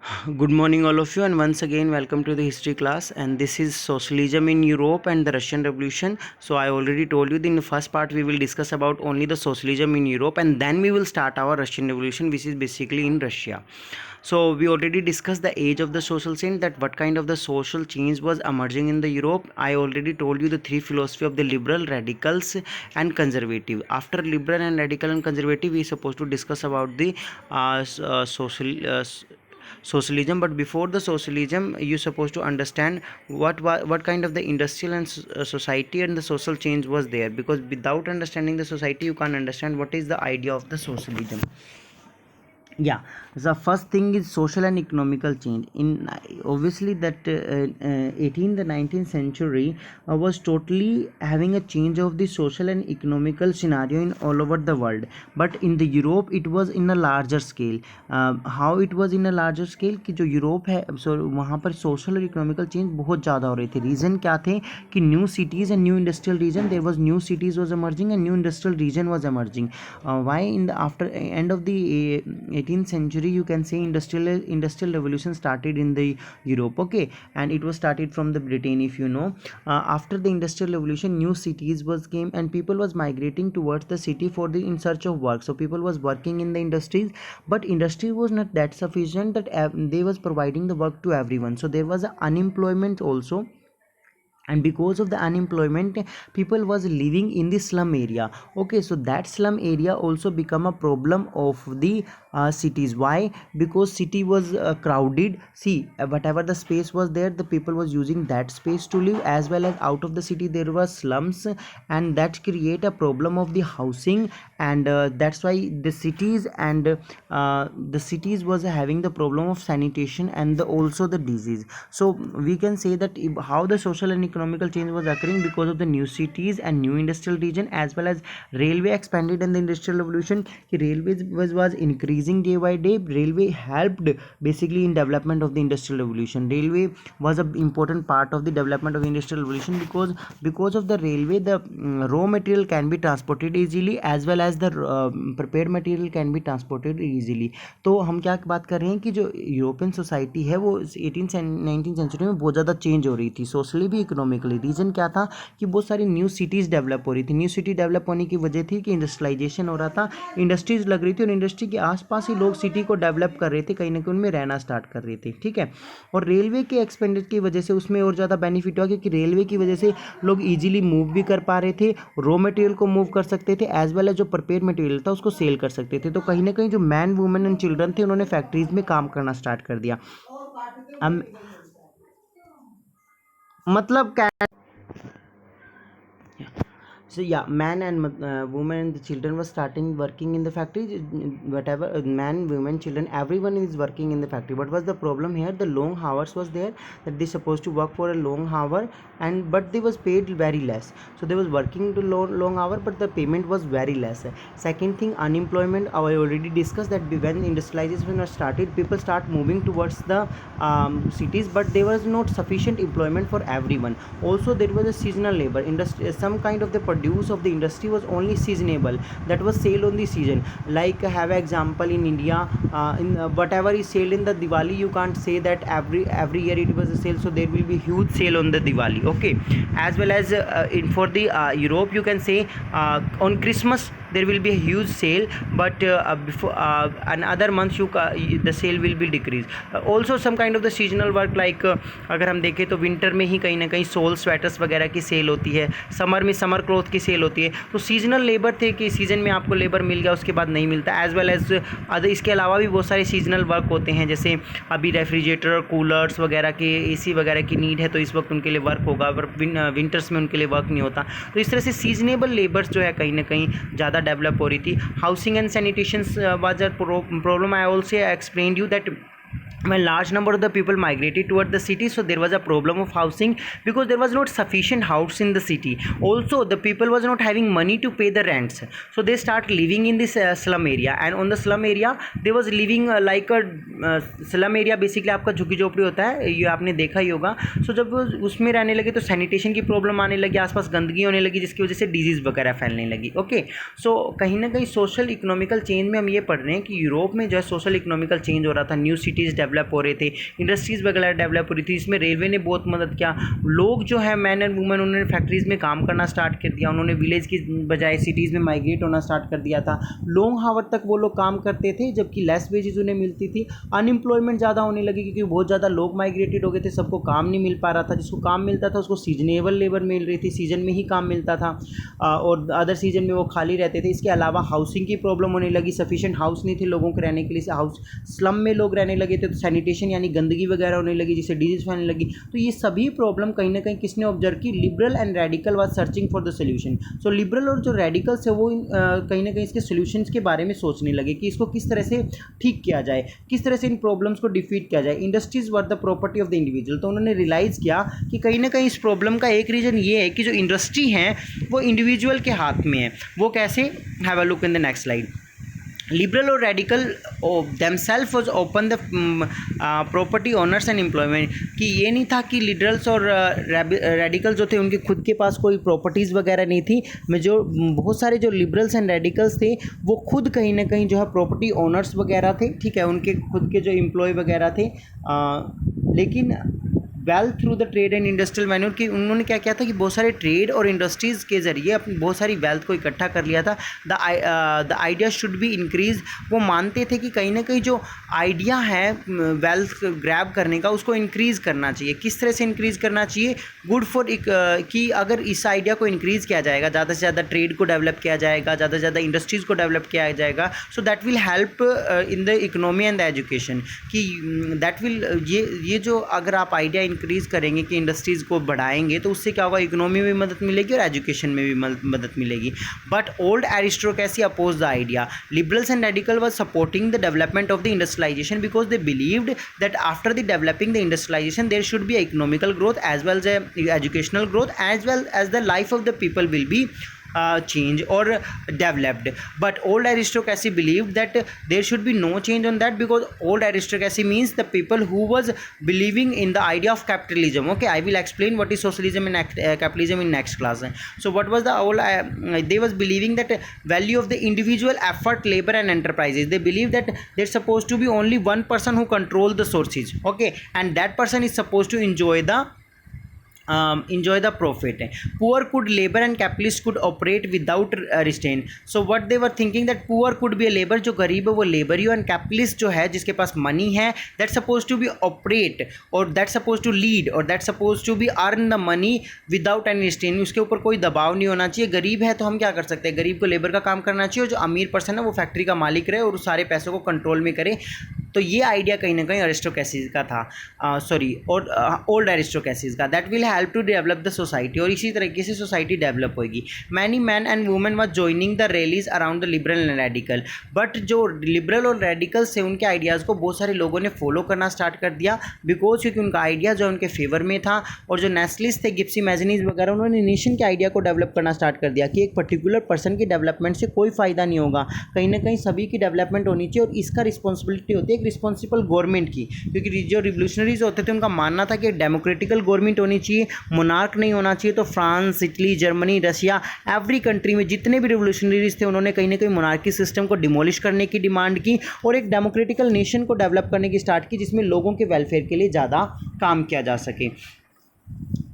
Good morning, all of you, and once again, welcome to the history class. And this is socialism in Europe and the Russian Revolution. So, I already told you that in the first part, we will discuss about only the socialism in Europe, and then we will start our Russian Revolution, which is basically in Russia. So, we already discussed the age of the social change, that what kind of the social change was emerging in the Europe. I already told you the three philosophy of the liberal, radicals, and conservative. After liberal and radical and conservative, we are supposed to discuss about the socialism. But before the socialism, you're supposed to understand what kind of the industrial and society and the social change was there, because without understanding the society you can't understand what is the idea of the socialism. Yeah, the first thing is social and economical change in obviously that 18th the 19th century was totally having a change of the social and economical scenario in all over the world, but in the Europe it was in a larger scale. How it was in a larger scale कि जो Europe है वहाँ पर social और economical change बहुत ज़्यादा हो रही थी. रीज़न क्या थे कि new cities and new industrial region, there was new cities was emerging and new industrial region was emerging. Why in the after end of the 18th century you can say industrial revolution started in the Europe, okay, and it was started from the Britain, if you know. After the industrial revolution, new cities was came and people was migrating towards the city for the in search of work. So people was working in the industries, but industry was not that sufficient that they was providing the work to everyone, so there was a unemployment also. And because of the unemployment, people was living in the slum area, okay, so that slum area also become a problem of the cities. Why? Because city was crowded. See, whatever the space was there, the people was using that space to live, as well as out of the city there were slums, and that create a problem of the housing. And that's why the cities was having the problem of sanitation and also the disease. So we can say that how the social and economical change was occurring because of the new cities and new industrial region, as well as railway expanded in the industrial revolution. Railways was increasing day by day. Railway helped basically in development of the industrial revolution. Railway was an important part of the development of the industrial revolution, because of the railway the raw material can be transported easily, as well as the prepared material can be transported easily. तो हम क्या बात कर रहे हैं कि जो European society है वो 18th एंड 19th सेंचुरी में बहुत ज़्यादा चेंज हो रही थी, सोशली भी इकोनॉमिकली. रीज़न क्या था कि बहुत सारी न्यू सिटीज़ डेवलप हो रही थी. न्यू सिटी डेवलप होने की वजह थी कि इंडस्ट्रियलाइजेशन हो रहा था, इंडस्ट्रीज लग रही थी, और इंडस्ट्री के आसपास ही लोग सिटी को डेवलप कर रहे थे, कहीं ना कहीं उनमें रहना स्टार्ट कर रहे थे, ठीक है. और रेलवे के एक्सपेंडिचर की वजह से उसमें और ज़्यादा बेनिफिट हुआ, क्योंकि रेलवे की वजह से लोग ईजिली मूव भी कर पा रहे थे, रॉ मटेरियल को मूव कर सकते थे, एज वेल एज जो प्रिपेयर मटेरियल था उसको सेल कर सकते थे. तो कहीं ना कहीं जो मैन वुमेन एंड चिल्ड्रन थे उन्होंने फैक्ट्रीज में काम करना स्टार्ट कर दिया. अब मतलब क्या. So yeah, man and woman and the children were starting working in the factory. Whatever man, women, children, everyone is working in the factory. What was the problem here? The long hours was there, that they supposed to work for a long hour, and but they was paid very less. So they was working to long hour, but the payment was very less. Second thing, unemployment. I already discussed that when industrialization was started, people start moving towards the cities, but there was not sufficient employment for everyone. Also there was a seasonal labor industry. Some kind of the produce of the industry was only seasonable, that was sale on the season. Like have an example in India, in whatever is sold in the Diwali, you can't say that every year it was a sale, so there will be huge sale on the Diwali, okay. As well as for the Europe, you can say on Christmas there will be a huge sale, but before another months the sale will be decreased. Also some kind of the seasonal work, like अगर हम देखें तो winter में ही कहीं ना कहीं soul sweaters वगैरह की सेल होती है, समर में समर क्लॉथ की सेल होती है. तो सीजनल लेबर थे कि सीज़न में आपको लेबर मिल गया, उसके बाद नहीं मिलता. एज वेल एज अदर इसके अलावा भी बहुत सारे सीजनल वर्क होते हैं, जैसे अभी रेफ्रिजरेटर, कूलर्स वगैरह के, एसी वगैरह की नीड है, तो इस वक्त उनके लिए वर्क होगा, पर विंटर्स में उनके लिए वर्क नहीं होता. तो इस तरह से सीजनेबल लेबर्स जो है कहीं ना कहीं ज़्यादा डेवलप हो रही थी. Housing and sanitation was a problem. I also explained you that when large number of the people migrated toward the city, so there was a problem of housing, because there was not sufficient house in the city. Also the people was not having money to pay the rents, so they start living in this slum area, and on the slum area they was living like a slum area basically आपका झुग्गी झोपड़ी होता है, ये आपने देखा ही होगा। सो जब वो उसमें रहने लगे तो सैनिटेशन की प्रॉब्लम आने लगी, आसपास गंदगी होने लगी, जिसकी वजह से डिजीज़ वगैरह फैलने लगी। ओके, सो कहीं ना कहीं सोशल इकोनॉमिकल चेंज में हम ये पढ़ रहे हैं कि यूरोप में जो है सोशल इकोनॉमिकल चेंज हो रहा था, न्यू सिटीज़ डेवलप हो रहे थे, इंडस्ट्रीज़ वगैरह डेवलप हो रही थी, इसमें रेलवे ने बहुत मदद किया। लोग जो है मैन एंड वुमेन, उन्होंने फैक्ट्रीज़ में काम करना स्टार्ट कर दिया, उन्होंने विलेज की बजाय सिटीज़ में माइग्रेट होना स्टार्ट कर दिया था। लॉन्ग हावर तक वो लोग काम करते थे, जबकि लेस वेजेस उन्हें मिलती थी। अनएम्प्लॉयमेंट ज़्यादा होने लगी क्योंकि बहुत ज़्यादा लोग माइग्रेटेड हो गए थे, सबको काम नहीं मिल पा रहा था। जिसको काम मिलता था उसको सीजनेबल लेबर मिल रही थी, सीजन में ही काम मिलता था, और अदर सीजन में वो खाली रहते थे। इसके अलावा हाउसिंग की प्रॉब्लम होने लगी, सफिशिएंट हाउस नहीं थे लोगों के रहने के लिए, हाउस स्लम में लोग रहने लगे थे, तो सैनिटेशन यानी गंदगी वगैरह होने लगी, जिससे डिजीज फैलने लगी। तो ये सभी प्रॉब्लम कहीं ना कहीं किसने ऑब्जर्व की? Liberal and radical was searching for the solution. So liberal और जो रेडिकल्स है वो कहीं ना कहीं इसके सोल्यूशंस के बारे में सोचने लगे कि इसको किस तरह से ठीक किया जाए, किस तरह से इन प्रॉब्लम्स को डिफीट किया जाए। Industries were the property of the individual. तो उन्होंने रियलाइज़ किया कि कहीं ना कहीं इस प्रॉब्लम का एक रीज़न ये है कि जो इंडस्ट्री है वो इंडिविजुअल के हाथ में है। वो कैसे? Have a look in the next slide. Liberal और radical themselves was open the property owners and employment, कि ये नहीं था कि लिबरल्स और रेडिकल जो थे उनके खुद के पास कोई प्रॉपर्टीज़ वगैरह नहीं थी। में जो बहुत सारे जो लिबरल्स एंड रेडिकल्स थे वो खुद कहीं ना कहीं जो है प्रॉपर्टी ओनर्स वगैरह थे, ठीक है, उनके खुद के जो एम्प्लॉय वगैरह थे, लेकिन wealth through the trade and industrial manure, कि उन्होंने क्या किया था कि बहुत सारे ट्रेड और इंडस्ट्रीज़ के ज़रिए अपनी बहुत सारी वेल्थ को इकट्ठा कर लिया था। The idea should be increase. वो मानते थे कि कहीं ना कहीं जो आइडिया है वेल्थ ग्रैब करने का उसको इंक्रीज़ करना चाहिए। किस तरह से इंक्रीज़ करना चाहिए? गुड फॉर कि अगर इस आइडिया को इंक्रीज़ किया जाएगा, ज़्यादा से ज़्यादा ट्रेड को डेवलप किया जाएगा, ज़्यादा से ज़्यादा इंडस्ट्रीज़ को डेवलप किया जाएगा, so that will help in the economy and the education, कि दैट विल ये जो अगर आप आइडिया इंक्रीज़ करेंगे कि इंडस्ट्रीज़ को बढ़ाएंगे तो उससे क्या होगा? इकोनॉमी में मदद मिलेगी और एजुकेशन में भी मदद मिलेगी। But old aristocracy oppose the idea. Liberals and radical was supporting the development of the industrialization because they believed that after the developing the industrialization there should be economical growth as well as educational growth as well as the life of the people will be change or developed. But old aristocracy believed that there should be no change on that, because old aristocracy means the people who was believing in the idea of capitalism. Okay, I will explain what is socialism and capitalism in next class. So what was the old they was believing that value of the individual effort, labor and enterprises. They believe that there's supposed to be only one person who control the sources, okay, and that person is supposed to enjoy the profit. Poor could labor and capitalist could operate without restraint. So what they were thinking that poor could be a labor, जो गरीब है वो labour he, and capitalist जो है जिसके पास money है, that's supposed to be operate or that's supposed to lead or that's supposed to be earn the money without any restraint. उसके ऊपर कोई दबाव नहीं होना चाहिए। गरीब है तो हम क्या कर सकते हैं? गरीब को लेबर का काम करना चाहिए, और जो अमीर पर्सन है वो फैक्ट्री का मालिक रहे और उस सारे पैसों को कंट्रोल में करे। तो ये आइडिया कहीं ना कहीं अरिस्टोक्रेसीज का था, और ओल्ड अरिस्टोक्रेसीज का। That will help to develop the society, और इसी तरीके से सोसाइटी डेवलप होगी। Many man and women was joining the rallies around the liberal and radical. But जो लिबरल और रेडिकल्स थे उनके आइडियाज़ को बहुत सारे लोगों ने फॉलो करना स्टार्ट कर दिया, बिकॉज क्योंकि उनका आइडिया जो उनके फेवर में था। और जो नेशनलिस्ट थे, गिप्सी मैजनीज वगैरह, उन्होंने नेशन के आइडिया को डेवलप करना स्टार्ट कर दिया कि एक पर्टिकुलर पर्सन की डेवलपमेंट से कोई फ़ायदा नहीं होगा, कहीं ना कहीं सभी की डेवलपमेंट होनी चाहिए, और इसका रिस्पॉन्सिबिलिटी होती है एक रिस्पॉन्सिबल गवर्नमेंट की। क्योंकि जो रिवोल्यूशनरीज होते थे उनका मानना था कि डेमोक्रेटिकल गवर्नमेंट होनी चाहिए, मोनार्क नहीं होना चाहिए। तो France, Italy, Germany, Russia, every country में जितने भी रिवोल्यूशनरीज थे उन्होंने कहीं ना कहीं मोनार्की सिस्टम को डिमोलिश करने की डिमांड की और एक डेमोक्रेटिकल नेशन को डेवलप करने की स्टार्ट की, जिसमें लोगों के वेलफेयर के लिए ज़्यादा काम किया जा सके।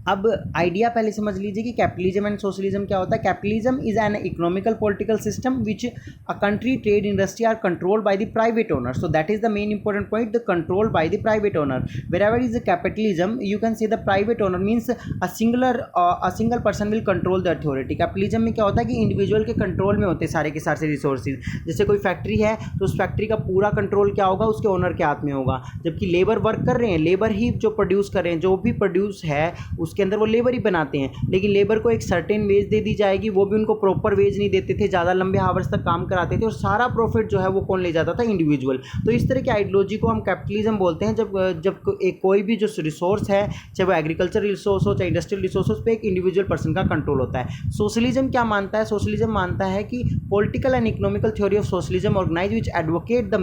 अब आइडिया पहले समझ लीजिए कि कैपिटलिज्म एंड सोशलिज्म क्या होता है। Capitalism is an economical political system which a country, trade, industry are controlled by the private owner. So that is the main important point, the control by the private owner. Wherever is the capitalism, you can say the private owner means a single person will control the authority. Capitalism में क्या होता है कि individual के control में होते हैं सारे के सारे रिसोर्सेज। जैसे कोई फैक्ट्री है तो उस फैक्ट्री का पूरा कंट्रोल क्या होगा, उसके ओनर के हाथ में होगा। जबकि लेबर वर्क कर रहे हैं, लेबर ही जो प्रोड्यूस कर रहे हैं, जो भी प्रोड्यूस है उसके अंदर वो लेबर ही बनाते हैं, लेकिन लेबर को एक सर्टेन वेज दे दी जाएगी, वो भी उनको प्रॉपर वेज नहीं देते थे, ज़्यादा लंबे हावर्स तक काम कराते थे और सारा प्रॉफिट जो है वो कौन ले जाता था, इंडिविजुअल। तो इस तरह की आइडियोलॉजी को हम कैपिटलिज्म बोलते हैं, जब कोई भी जो रिसोर्स है, चाहे वो एग्रीकल्चर रिसोर्स हो चाहे इंडस्ट्रियल रिसोर्स हो, उस पर एक इंडिविजुअल पर्सन का कंट्रोल होता है। सोशलिज्म क्या मानता है? सोशलिज्म मानता है कि political and economical theory of socialism organize which advocate the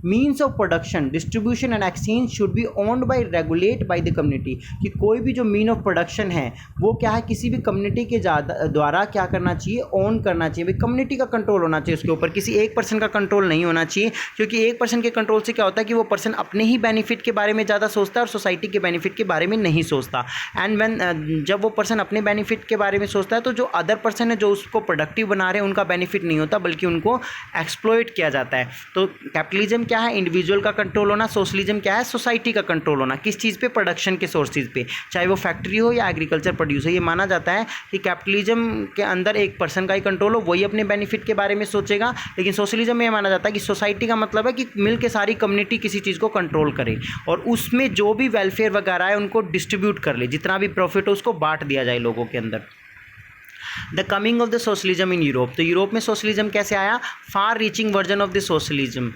means of production, distribution and exchange should be owned by regulate by the community, कि कोई भी जो मीन ऑफ प्रोडक्शन है वो क्या है, किसी भी कम्युनिटी के द्वारा क्या करना चाहिए, ओन करना चाहिए। भाई कम्युनिटी का कंट्रोल होना चाहिए उसके ऊपर, किसी एक पर्सन का कंट्रोल नहीं होना चाहिए, क्योंकि एक पर्सन के कंट्रोल से क्या होता है कि वो पर्सन अपने ही बेनिफिट के बारे में ज़्यादा सोचता है और सोसाइटी के बेनिफिट के बारे में नहीं सोचता। एंड व्हेन जब वो पर्सन अपने बेनिफिट के बारे में सोचता है तो जो अदर पर्सन है जो उसको प्रोडक्टिव बना रहे हैं उनका बेनिफिट नहीं होता, बल्कि उनको एक्सप्लॉइट किया जाता है। तो कैपिटलिज्म क्या है? इंडिविजुअल का कंट्रोल होना। सोशलिज्म क्या है? सोसाइटी का कंट्रोल होना। किस चीज़ पे? प्रोडक्शन के सोर्सेज पे, चाहे वो फैक्ट्री हो या एग्रीकल्चर प्रोड्यूस हो। ये माना जाता है कि कैपिटलिज्म के अंदर एक पर्सन का ही कंट्रोल हो, वही अपने बेनिफिट के बारे में सोचेगा, लेकिन सोशलिज्म में यह माना जाता है कि सोसाइटी का मतलब है कि मिल के सारी कम्युनिटी किसी चीज़ को कंट्रोल करे और उसमें जो भी वेलफेयर वगैरह है उनको डिस्ट्रीब्यूट कर ले, जितना भी प्रॉफिट हो उसको बांट दिया जाए लोगों के अंदर। The coming of the socialism in Europe, तो यूरोप में सोशलिज्म कैसे आया? Far reaching version of the socialism.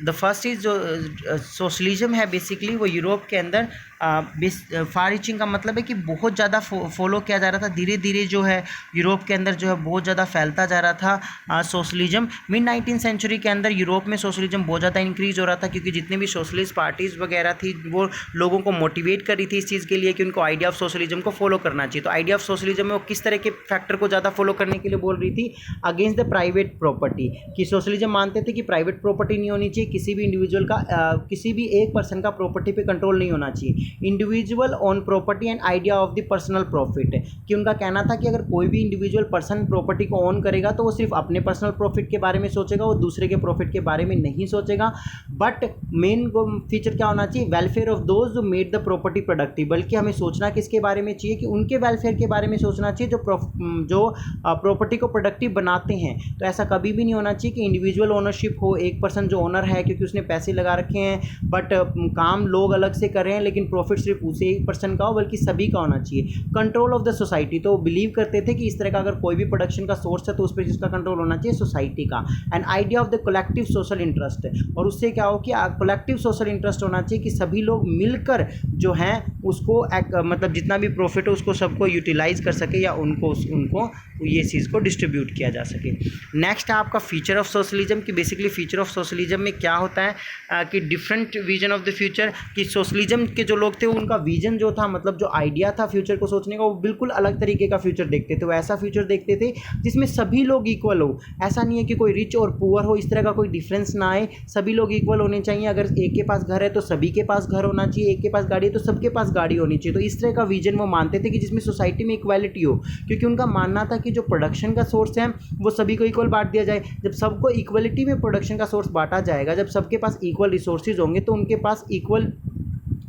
The first is जो सोशलिज्म है बेसिकली वो यूरोप के अंदर फार रीचिंग का मतलब है कि बहुत ज़्यादा फॉलो किया जा रहा था, धीरे धीरे जो है यूरोप के अंदर जो है बहुत ज़्यादा फैलता जा रहा था सोशलिज्म। मिड 19th सेंचुरी के अंदर यूरोप में सोशलिज्म बहुत ज़्यादा इंक्रीज हो रहा था, क्योंकि जितने भी सोशलिस्ट पार्टीज़ वगैरह थी वो लोगों को मोटिवेट कर रही थी इस चीज़ के लिए कि उनको आइडिया ऑफ सोशलिज्म को फॉलो करना चाहिए। तो आइडिया ऑफ सोशलिज्म में वो किस तरह के फैक्टर को ज़्यादा फॉलो करने के लिए बोल रही थी? अगेंस्ट द प्राइवेट प्रॉपर्टी, कि सोशलिज्म मानते थे कि प्राइवेट प्रॉपर्टी नहीं होनी चाहिए, किसी भी इंडिविजुअल का किसी भी एक पर्सन का प्रॉपर्टी पे कंट्रोल नहीं होना चाहिए। Individual on property and idea of the personal profit, कि उनका कहना था कि अगर कोई भी इंडिविजुअल पर्सन प्रॉपर्टी को ओन करेगा तो वो सिर्फ अपने पर्सनल प्रॉफिट के बारे में सोचेगा, वो दूसरे के प्रॉफिट के बारे में नहीं सोचेगा। बट मेन फीचर क्या होना चाहिए? वेलफेयर ऑफ दोज जो मेड द प्रॉपर्टी प्रोडक्टिव, बल्कि हमें सोचना किसके बारे में चाहिए कि उनके वेलफेयर के बारे में सोचना चाहिए जो प्रॉपर्टी को प्रोडक्टिव बनाते हैं। तो ऐसा कभी भी नहीं होना चाहिए कि इंडिविजुअल ओनरशिप हो, एक पर्सन जो ओनर है क्योंकि उसने पैसे लगा रखे हैं, बट काम लोग अलग से कर रहे हैं लेकिन प्रॉफिट सिर्फ उसे एक पर्सन का हो, बल्कि सभी का होना चाहिए। कंट्रोल ऑफ द सोसाइटी, तो बिलीव करते थे कि इस तरह का अगर कोई भी प्रोडक्शन का सोर्स है तो उस पर जिसका कंट्रोल होना चाहिए सोसाइटी का। And idea of the collective social interest, और उससे क्या हो कि कलेक्टिव सोशल इंटरेस्ट होना चाहिए कि सभी लोग मिलकर जो है उसको मतलब जितना भी प्रॉफिट हो उसको सबको यूटिलाइज कर सके या उनको ये चीज़ को डिस्ट्रीब्यूट किया जा सके। नेक्स्ट है आपका फीचर ऑफ सोशलिज्म, कि बेसिकली फीचर ऑफ सोशलिज्म में क्या होता है कि different vision of the future, कि सोशलिज्म के जो लोग थे उनका विजन जो था, मतलब जो आइडिया था फ्यूचर को सोचने का, वो बिल्कुल अलग तरीके का फ्यूचर देखते थे। वो ऐसा फ्यूचर देखते थे जिसमें सभी लोग इक्वल हो, ऐसा नहीं है कि कोई रिच और पुअर हो, इस तरह का कोई डिफरेंस ना आए, सभी लोग इक्वल होने चाहिए। अगर एक के पास घर है तो सभी के पास घर होना चाहिए, एक के पास गाड़ी है तो सबके पास गाड़ी होनी चाहिए। तो इस तरह का विजन वो मानते थे कि जिसमें सोसाइटी में इक्वालिटी हो, क्योंकि उनका मानना था कि जो प्रोडक्शन का सोर्स है वो सभी को इक्वल बांट दिया जाए। जब सबको इक्वलिटी में प्रोडक्शन का सोर्स बांटा जाएगा, जब सबके पास इक्वल रिसोर्सेज होंगे तो उनके पास इक्वल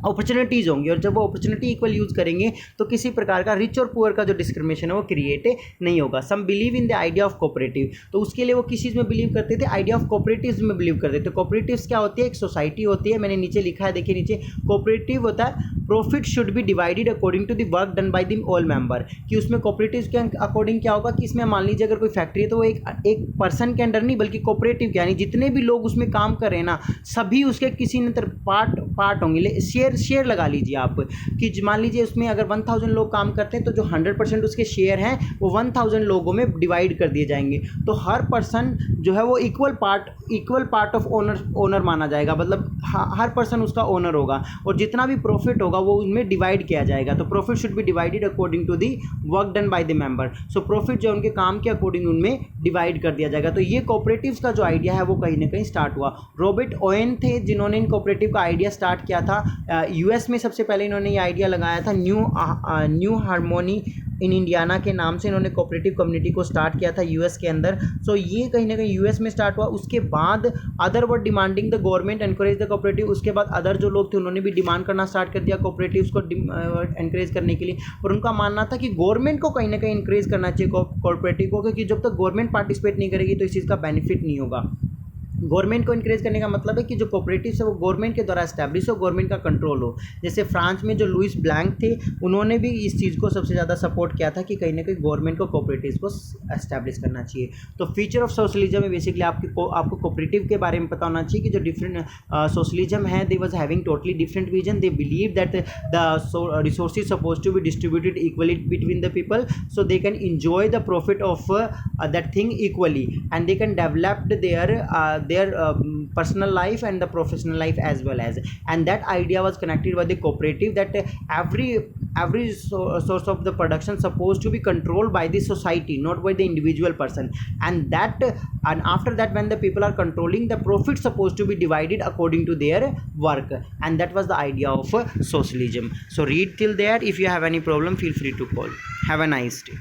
अपॉर्चुनिटीज़ होंगी, और जब वो अपॉर्चुनिटी इक्वल यूज़ करेंगे तो किसी प्रकार का रिच और पुअर का जो डिस्क्रिमिनेशन है वो क्रिएट नहीं होगा। Some believe in the idea of cooperative, तो उसके लिए वो किस चीज़ में बिलीव करते थे? आइडिया ऑफ कोऑपरेटिव्स में बिलीव करते थे। कोऑपरेटिव्स क्या होती है? एक सोसाइटी होती है, मैंने नीचे लिखा है, देखिए नीचे, कोऑपरेटिव होता है profit should be divided according to the work done by the all member, कि उसमें कोऑपरेटिव्स के अकॉर्डिंग क्या होगा कि इसमें मान लीजिए अगर कोई फैक्ट्री है तो वो एक पर्सन के अंडर नहीं बल्कि कोऑपरेटिव, यानी जितने भी लोग उसमें काम कर रहे हैं ना सभी उसके किसी न पार्ट होंगे। शेयर लगा लीजिए आप कि मान लीजिए उसमें अगर 1000 लोग काम करते हैं तो जो 100% उसके शेयर हैं वो 1000 लोगों में डिवाइड कर दिए जाएंगे। तो हर पर्सन जो है वो इक्वल पार्ट ऑफ ओनर माना जाएगा, मतलब हर पर्सन उसका ओनर होगा और जितना भी प्रॉफिट होगा वो उनमें डिवाइड किया जाएगा। तो profit should be divided according to the work done by the member, so profit जो उनके काम के अकॉर्डिंग उनमें डिवाइड कर दिया जाएगा। तो ये कोऑपरेटिव्स का जो आइडिया है वो कहीं ना कहीं स्टार्ट हुआ। रॉबर्ट ओवेन थे जिन्होंने इन कोऑपरेटिव का आइडिया स्टार्ट किया था। यूएस में सबसे पहले इन्होंने ये आइडिया लगाया था। न्यू हार्मोनी इन इंडियाना के नाम से इन्होंने कोऑपरेटिव कम्युनिटी को स्टार्ट किया था यूएस के अंदर। सो ये कहीं ना कहीं यूएस में स्टार्ट हुआ। उसके बाद other were demanding the government encourage the cooperative, उसके बाद अदर जो लोग थे उन्होंने भी डिमांड करना स्टार्ट कर दिया कोऑपरेटिव्स को एनकरेज करने के लिए। और उनका मानना था कि गवर्नमेंट को कहीं ना कहीं इंकरेज करना चाहिए कोऑपरेटिव को, क्योंकि जब तक गवर्नमेंट पार्टिसिपेट नहीं करेगी तो इस चीज़ का बेनिफिट नहीं होगा। गवर्नमेंट को इंकरेज करने का मतलब है कि जो कोऑपरेटिव है वो गवर्नमेंट के द्वारा एस्टैब्लिश हो, गवर्नमेंट का कंट्रोल हो। जैसे फ्रांस में जो लुइस ब्लैंक थे, उन्होंने भी इस चीज़ को सबसे ज़्यादा सपोर्ट किया था कि कहीं ना कहीं गवर्नमेंट को कोऑपरेटिव को एस्टैब्लिश करना चाहिए। तो फीचर ऑफ सोशलिज्म में बेसिकली आपको कोऑपरेटिव के बारे में पता होना चाहिए कि जो डिफरेंट सोशलिज्म है, they was having totally different vision. They believe that the resources suppose to be distributed equally between the people, so they can enjoy the profit of that thing equally, and they can develop their personal life and the professional life as well as. And that idea was connected with the cooperative, that source of the production supposed to be controlled by the society, not by the individual person. And after that, when the people are controlling, the profit supposed to be divided according to their work, and that was the idea of socialism. So read till there. If you have any problem, feel free to call. Have a nice day.